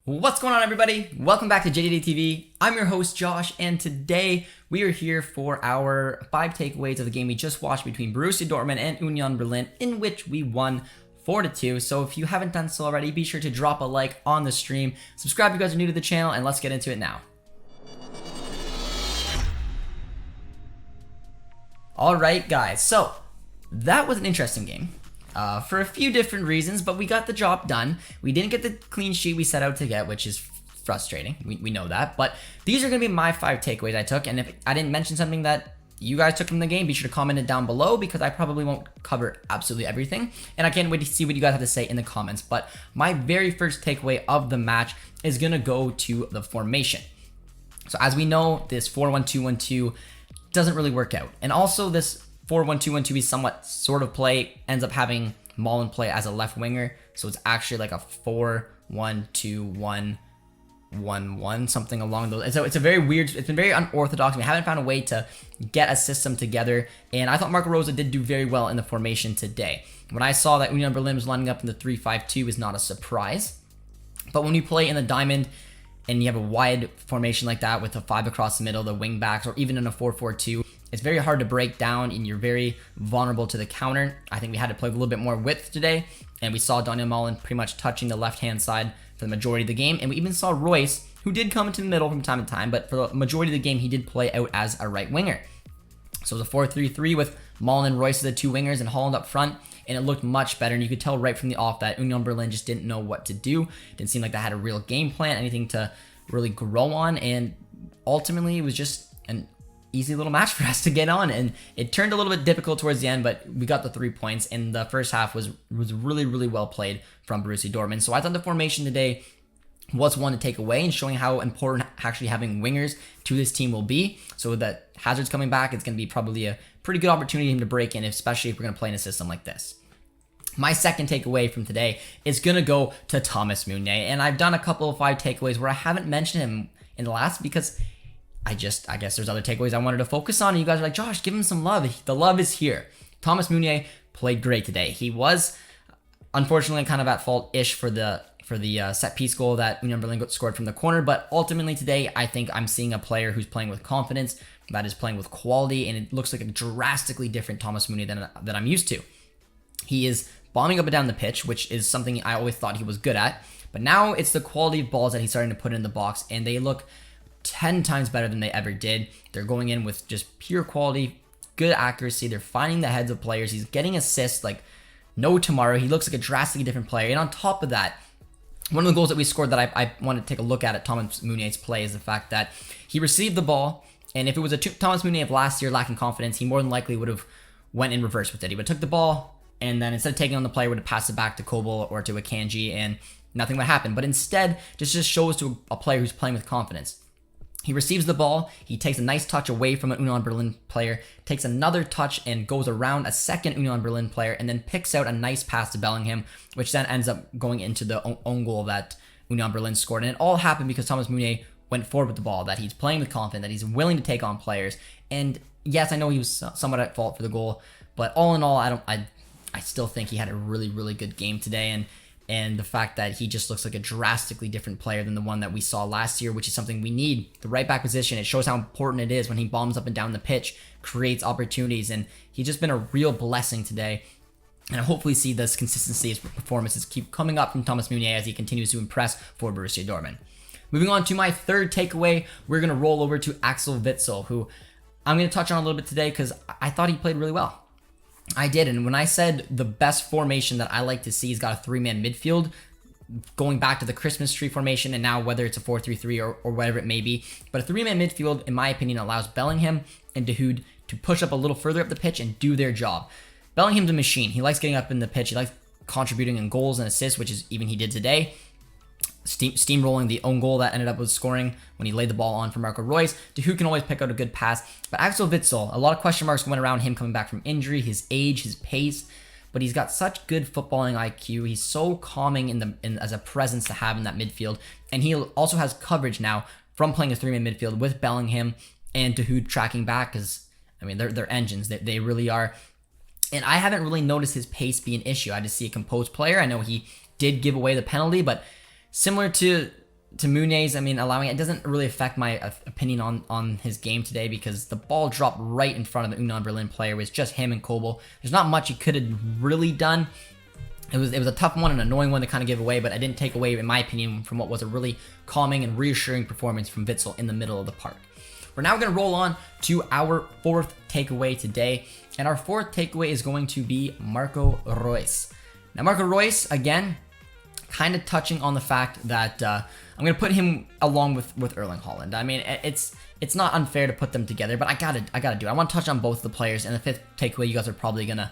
What's going on, everybody? Welcome back to JJD TV. I'm your host, Josh, and today we are here for our 5 takeaways of the game we just watched between Borussia Dortmund and Union Berlin, in which we won 4-2. So if you haven't done so already, be sure to drop a like on the stream, subscribe if you guys are new to the channel, and let's get into it now. Alright guys, so that was an interesting game. For a few different reasons, but we got the job done. We didn't get the clean sheet we set out to get, which is frustrating. We know that, but these are going to be my 5 takeaways I took, and if I didn't mention something that you guys took from the game, be sure to comment it down below, because I probably won't cover absolutely everything, and I can't wait to see what you guys have to say in the comments. But my very first takeaway of the match is going to go to the formation. So as we know, this 4-1-2-1-2 doesn't really work out, and also this 4-1-2-1-2 is somewhat sort of play ends up having Mullen play as a left winger, so it's actually like a 4-1-2-1-1-1, something along those. And so it's a very weird, it's been very unorthodox. We haven't found a way to get a system together, and I thought Marco Rose did do very well in the formation today. When I saw that Union Berlin was lining up in the 3-5-2, was not a surprise. But when you play in the diamond and you have a wide formation like that with a 5 across the middle, the wing backs, or even in a 4-4-2, it's very hard to break down and you're very vulnerable to the counter. I think we had to play with a little bit more width today, and we saw Daniel Mullen pretty much touching the left-hand side for the majority of the game, and we even saw Royce, who did come into the middle from time to time, but for the majority of the game, he did play out as a right winger. So it was a 4-3-3 with Mullen and Royce as the 2 wingers and Holland up front, and it looked much better, and you could tell right from the off that Union Berlin just didn't know what to do. Didn't seem like they had a real game plan, anything to really grow on, and ultimately it was just an easy little match for us to get on, and it turned a little bit difficult towards the end, but we got the 3 points, and the first half was really well played from Borussia Dortmund. So I thought the formation today was one to take away, and showing how important actually having wingers to this team will be. So that Hazard's coming back, it's going to be probably a pretty good opportunity for him to break in, especially if we're going to play in a system like this. My second takeaway from today is going to go to Thomas Munier, and I've done a couple of 5 takeaways where I haven't mentioned him in the last because I guess there's other takeaways I wanted to focus on, and you guys are like, Josh, give him some love. The love is here. Thomas Munier played great today. He was unfortunately kind of at fault-ish for the set piece goal that Union Berlin scored from the corner, but ultimately today I think I'm seeing a player who's playing with confidence, that is playing with quality, and it looks like a drastically different Thomas Munier than I'm used to. He is bombing up and down the pitch, which is something I always thought he was good at, but now it's the quality of balls that he's starting to put in the box, and they look 10 times better than they ever did. They're going in with just pure quality, good accuracy. They're finding the heads of players. He's getting assists like no tomorrow. He looks like a drastically different player. And on top of that, one of the goals that we scored that I want to take a look at Thomas Munier's play is the fact that he received the ball, and if it was a Thomas Munier of last year lacking confidence, he more than likely would have went in reverse with it. He would have took the ball, and then instead of taking on the player, would have passed it back to Kobel or to Akanji, and nothing would happen. But instead, this just shows to a player who's playing with confidence. He receives the ball, he takes a nice touch away from an Union Berlin player, takes another touch and goes around a second Union Berlin player, and then picks out a nice pass to Bellingham, which then ends up going into the own goal that Union Berlin scored. And it all happened because Thomas Munier went forward with the ball, that he's playing with confidence, that he's willing to take on players. And yes, I know he was somewhat at fault for the goal, but all in all, I still think he had a really good game today, and the fact that he just looks like a drastically different player than the one that we saw last year, which is something we need. The right back position, it shows how important it is when he bombs up and down the pitch, creates opportunities, and he's just been a real blessing today. And I hopefully see this consistency as performances keep coming up from Thomas Munier as he continues to impress for Borussia Dortmund. Moving on to my third takeaway, we're going to roll over to Axel Witsel, who I'm going to touch on a little bit today because I thought he played really well. I did, and when I said the best formation that I like to see has got a 3-man midfield, going back to the Christmas tree formation, and now whether it's a 4-3-3 or whatever it may be, but a 3-man midfield, in my opinion, allows Bellingham and Dahoud to push up a little further up the pitch and do their job. Bellingham's a machine. He likes getting up in the pitch. He likes contributing in goals and assists, which is even he did today. Steamrolling the own goal that ended up with scoring when he laid the ball on for Marco Royce. Dahoud can always pick out a good pass. But Axel Witsel, a lot of question marks went around him coming back from injury, his age, his pace. But he's got such good footballing IQ. He's so calming as a presence to have in that midfield. And he also has coverage now from playing a 3-man midfield with Bellingham and Dahoud tracking back. Because, I mean, they're engines. They really are. And I haven't really noticed his pace be an issue. I just see a composed player. I know he did give away the penalty, but similar to to Munier's, I mean, allowing it doesn't really affect my opinion on his game today because the ball dropped right in front of the Union Berlin player. It was just him and Kobel. There's not much he could have really done. It was a tough one, an annoying one to kind of give away, but I didn't take away, in my opinion, from what was a really calming and reassuring performance from Witsel in the middle of the park. We're now going to roll on to our fourth takeaway today, and our fourth takeaway is going to be Marco Royce. Now, Marco Royce, again, kind of touching on the fact that I'm going to put him along with Erling Haaland. I mean, it's not unfair to put them together, but I gotta do it. I want to touch on both the players, and the fifth takeaway, you guys are probably going to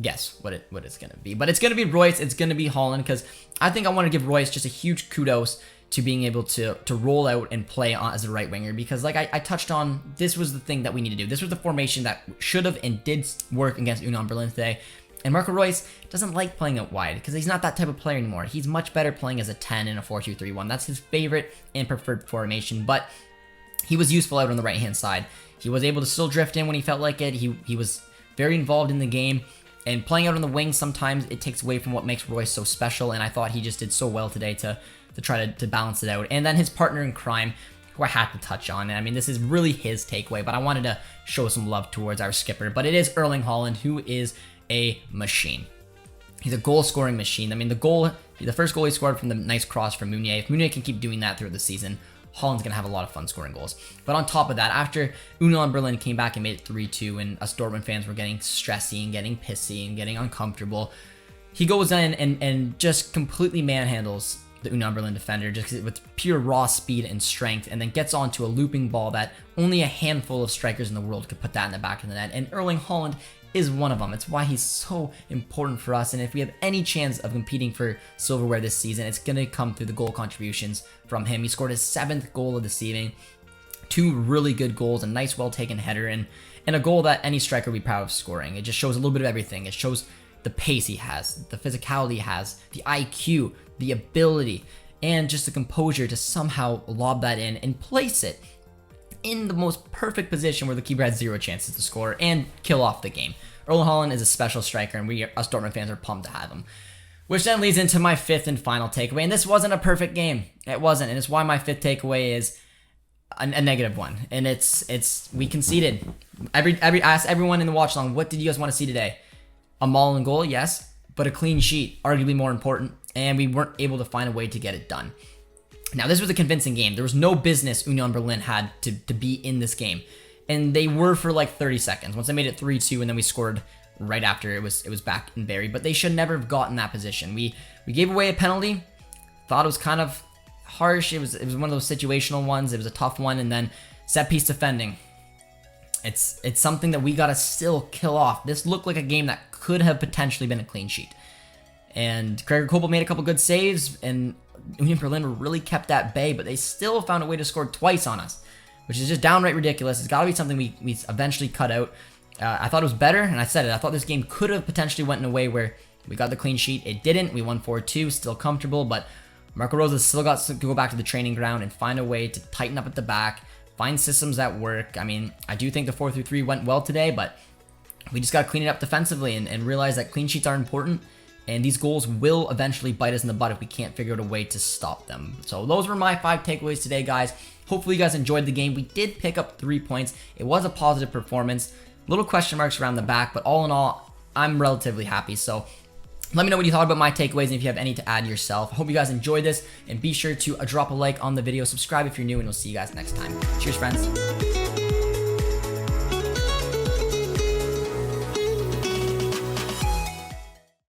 guess what it's going to be. But it's going to be Royce, it's going to be Haaland, because I think I want to give Royce just a huge kudos to being able to roll out and play as a right winger, because like I touched on, this was the thing that we need to do. This was the formation that should have and did work against Union Berlin today. And Marco Royce doesn't like playing out wide because he's not that type of player anymore. He's much better playing as a 10 in a 4-2-3-1. That's his favorite and preferred formation, but he was useful out on the right-hand side. He was able to still drift in when he felt like it. He was very involved in the game, and playing out on the wing, sometimes it takes away from what makes Royce so special, and I thought he just did so well today to try to balance it out. And then his partner in crime, who I had to touch on, and I mean, this is really his takeaway, but I wanted to show some love towards our skipper, but it is Erling Haaland, who is a machine. He's a goal-scoring machine. I mean, the first goal he scored from the nice cross from Munier. If Munier can keep doing that throughout the season, Haaland's going to have a lot of fun scoring goals. But on top of that, after Union Berlin came back and made it 3-2, and us Dortmund fans were getting stressy and getting pissy and getting uncomfortable, he goes in and just completely manhandles the Union Berlin defender just with pure raw speed and strength, and then gets onto a looping ball that only a handful of strikers in the world could put that in the back of the net. And Erling Haaland is one of them. It's why he's so important for us, and if we have any chance of competing for silverware this season, it's going to come through the goal contributions from him. He scored his 7th goal of the season, 2 really good goals, a nice well-taken header, and a goal that any striker would be proud of scoring. It just shows a little bit of everything. It shows the pace he has, the physicality he has, the IQ, the ability, and just the composure to somehow lob that in and place it in the most perfect position where the keeper had 0 chances to score and kill off the game. Erling Haaland is a special striker, and us Dortmund fans are pumped to have him. Which then leads into my 5th and final takeaway, and this wasn't a perfect game. It wasn't, and it's why my 5th takeaway is a negative one. And it's we conceded. I asked everyone in the watch along, what did you guys want to see today? A maul and goal, yes, but a clean sheet, arguably more important, and we weren't able to find a way to get it done. Now, this was a convincing game. There was no business Union Berlin had to be in this game. And they were for like 30 seconds. Once they made it 3-2, and then we scored right after, it was back and buried. But they should never have gotten that position. We gave away a penalty. Thought it was kind of harsh. It was one of those situational ones. It was a tough one. And then set piece defending. It's something that we got to still kill off. This looked like a game that could have potentially been a clean sheet. And Gregor Kobel made a couple good saves, and Union Berlin really kept at bay, but they still found a way to score twice on us, which is just downright ridiculous. It's got to be something we eventually cut out. I thought it was better, and I said it. I thought this game could have potentially went in a way where we got the clean sheet. It didn't. We won 4-2, still comfortable, but Marco Rose has still got to go back to the training ground and find a way to tighten up at the back, find systems that work. I mean, I do think the 4-3-3 went well today, but we just got to clean it up defensively and realize that clean sheets are important. And these goals will eventually bite us in the butt if we can't figure out a way to stop them. So those were my 5 takeaways today, guys. Hopefully you guys enjoyed the game. We did pick up 3 points. It was a positive performance. Little question marks around the back, but all in all, I'm relatively happy. So let me know what you thought about my takeaways and if you have any to add yourself. I hope you guys enjoyed this, and be sure to drop a like on the video, subscribe if you're new, and we'll see you guys next time. Cheers, friends.